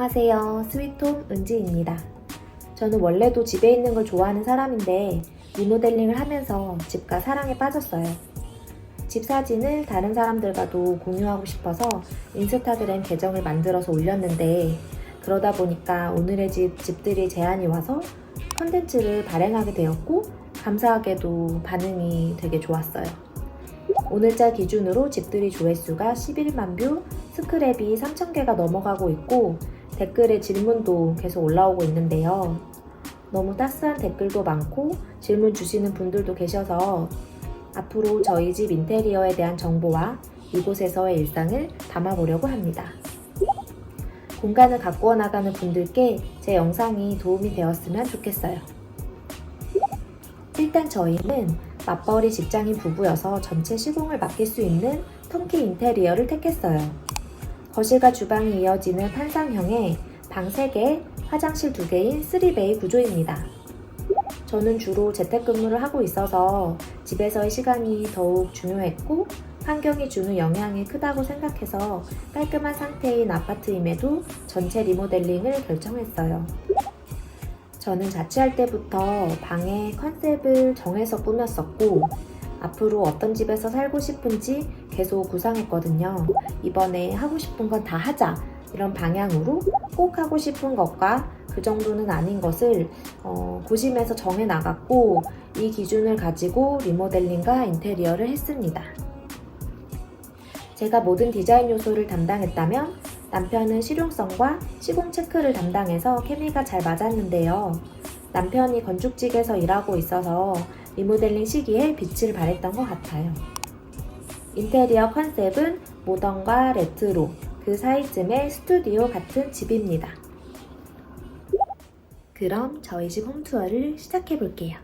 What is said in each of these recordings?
안녕하세요. 스위트홈 은지입니다. 저는 원래도 집에 있는 걸 좋아하는 사람인데 리모델링을 하면서 집과 사랑에 빠졌어요. 집 사진을 다른 사람들과도 공유하고 싶어서 인스타그램 계정을 만들어서 올렸는데 그러다 보니까 오늘의 집들이 제안이 와서 컨텐츠를 발행하게 되었고 감사하게도 반응이 되게 좋았어요. 오늘자 기준으로 집들이 조회수가 11만 뷰, 스크랩이 3,000개가 넘어가고 있고 댓글에 질문도 계속 올라오고 있는데요. 너무 따스한 댓글도 많고 질문 주시는 분들도 계셔서 앞으로 저희 집 인테리어에 대한 정보와 이곳에서의 일상을 담아보려고 합니다. 공간을 가꾸어 나가는 분들께 제 영상이 도움이 되었으면 좋겠어요. 일단 저희는 맞벌이 직장인 부부여서 전체 시공을 맡길 수 있는 턴키 인테리어를 택했어요. 거실과 주방이 이어지는 판상형의 방 3개, 화장실 2개인 3베이 구조입니다. 저는 주로 재택근무를 하고 있어서 집에서의 시간이 더욱 중요했고 환경이 주는 영향이 크다고 생각해서 깔끔한 상태인 아파트임에도 전체 리모델링을 결정했어요. 저는 자취할 때부터 방의 컨셉을 정해서 꾸몄었고 앞으로 어떤 집에서 살고 싶은지 계속 구상했거든요. 이번에 하고 싶은 건 다 하자 이런 방향으로 꼭 하고 싶은 것과 그 정도는 아닌 것을 고심해서 정해 나갔고 이 기준을 가지고 리모델링과 인테리어를 했습니다. 제가 모든 디자인 요소를 담당했다면 남편은 실용성과 시공 체크를 담당해서 케미가 잘 맞았는데요. 남편이 건축직에서 일하고 있어서 리모델링 시기에 빛을 발했던 것 같아요. 인테리어 컨셉은 모던과 레트로, 그 사이쯤의 스튜디오 같은 집입니다. 그럼 저희 집 홈투어를 시작해 볼게요.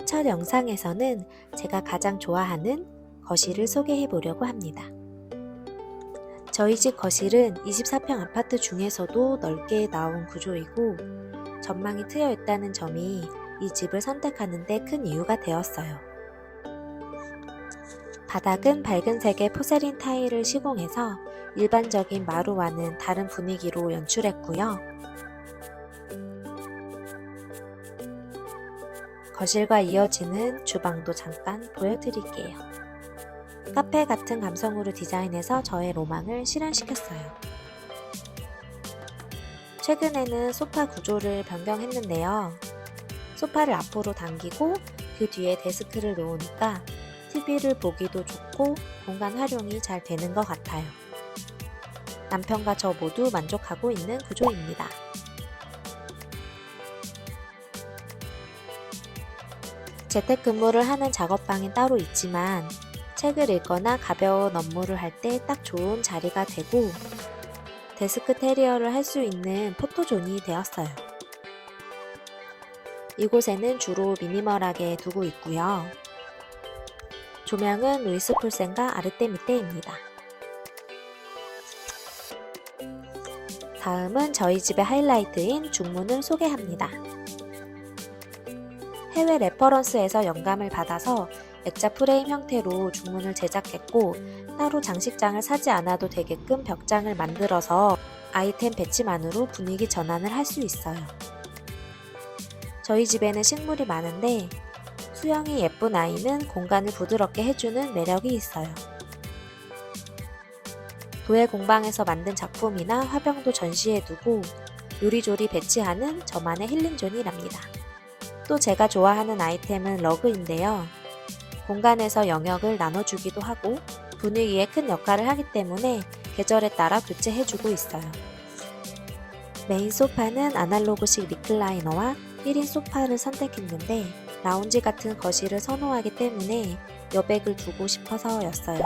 첫 영상에서는 제가 가장 좋아하는 거실을 소개해 보려고 합니다. 저희 집 거실은 24평 아파트 중에서도 넓게 나온 구조이고 전망이 트여 있다는 점이 이 집을 선택하는 데 큰 이유가 되었어요. 바닥은 밝은 색의 포세린 타일을 시공해서 일반적인 마루와는 다른 분위기로 연출했고요. 거실과 이어지는 주방도 잠깐 보여드릴게요. 카페 같은 감성으로 디자인해서 저의 로망을 실현시켰어요. 최근에는 소파 구조를 변경했는데요. 소파를 앞으로 당기고 그 뒤에 데스크를 놓으니까 TV를 보기도 좋고 공간 활용이 잘 되는 것 같아요. 남편과 저 모두 만족하고 있는 구조입니다. 재택근무를 하는 작업방이 따로 있지만 책을 읽거나 가벼운 업무를 할 때 딱 좋은 자리가 되고 데스크 테리어를 할 수 있는 포토존이 되었어요. 이곳에는 주로 미니멀하게 두고 있고요. 조명은 루이스 폴센과 아르테미테입니다. 다음은 저희 집의 하이라이트인 중문을 소개합니다. 해외 레퍼런스에서 영감을 받아서 액자 프레임 형태로 중문을 제작했고 따로 장식장을 사지 않아도 되게끔 벽장을 만들어서 아이템 배치만으로 분위기 전환을 할 수 있어요. 저희 집에는 식물이 많은데 수영이 예쁜 아이는 공간을 부드럽게 해주는 매력이 있어요. 도예 공방에서 만든 작품이나 화병도 전시해두고 요리조리 배치하는 저만의 힐링존이랍니다. 또 제가 좋아하는 아이템은 러그인데요. 공간에서 영역을 나눠주기도 하고 분위기에 큰 역할을 하기 때문에 계절에 따라 교체해주고 있어요. 메인 소파는 아날로그식 리클라이너와 1인 소파를 선택했는데 라운지 같은 거실을 선호하기 때문에 여백을 두고 싶어서였어요.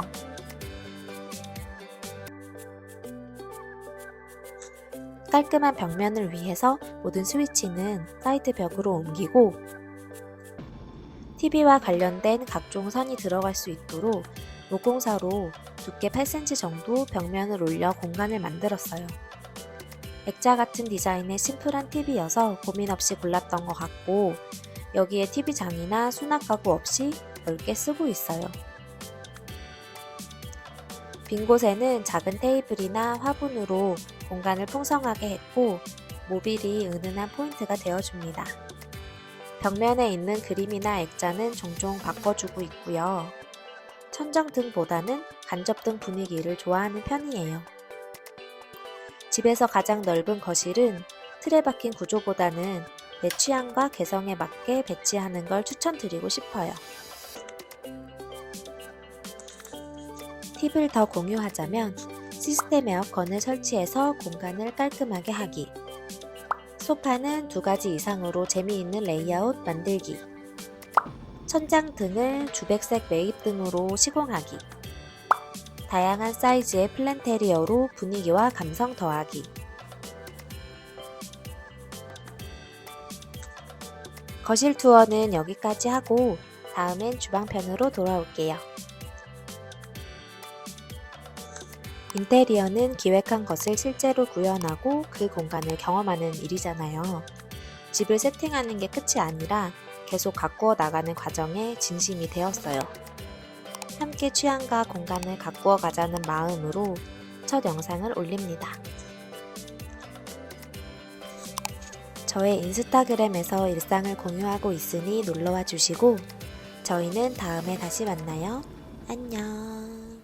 깔끔한 벽면을 위해서 모든 스위치는 사이드 벽으로 옮기고 TV와 관련된 각종 선이 들어갈 수 있도록 목공사로 두께 8cm 정도 벽면을 올려 공간을 만들었어요. 액자 같은 디자인의 심플한 TV여서 고민 없이 골랐던 것 같고 여기에 TV장이나 수납 가구 없이 넓게 쓰고 있어요. 빈 곳에는 작은 테이블이나 화분으로 공간을 풍성하게 했고 모빌이 은은한 포인트가 되어줍니다. 벽면에 있는 그림이나 액자는 종종 바꿔주고 있고요. 천정등보다는 간접등 분위기를 좋아하는 편이에요. 집에서 가장 넓은 거실은 틀에 박힌 구조보다는 내 취향과 개성에 맞게 배치하는 걸 추천드리고 싶어요. 팁을 더 공유하자면 시스템 에어컨을 설치해서 공간을 깔끔하게 하기, 소파는 2가지 이상으로 재미있는 레이아웃 만들기, 천장 등을 주백색 매입 등으로 시공하기, 다양한 사이즈의 플랜테리어로 분위기와 감성 더하기. 거실 투어는 여기까지 하고 다음엔 주방편으로 돌아올게요. 인테리어는 기획한 것을 실제로 구현하고 그 공간을 경험하는 일이잖아요. 집을 세팅하는 게 끝이 아니라 계속 가꾸어 나가는 과정에 진심이 되었어요. 함께 취향과 공간을 가꾸어 가자는 마음으로 첫 영상을 올립니다. 저의 인스타그램에서 일상을 공유하고 있으니 놀러와 주시고 저희는 다음에 다시 만나요. 안녕.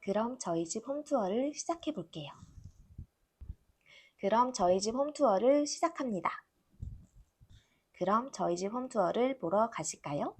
그럼 저희 집 홈투어를 시작해 볼게요. 그럼 저희 집 홈투어를 시작합니다. 그럼 저희 집 홈투어를 보러 가실까요?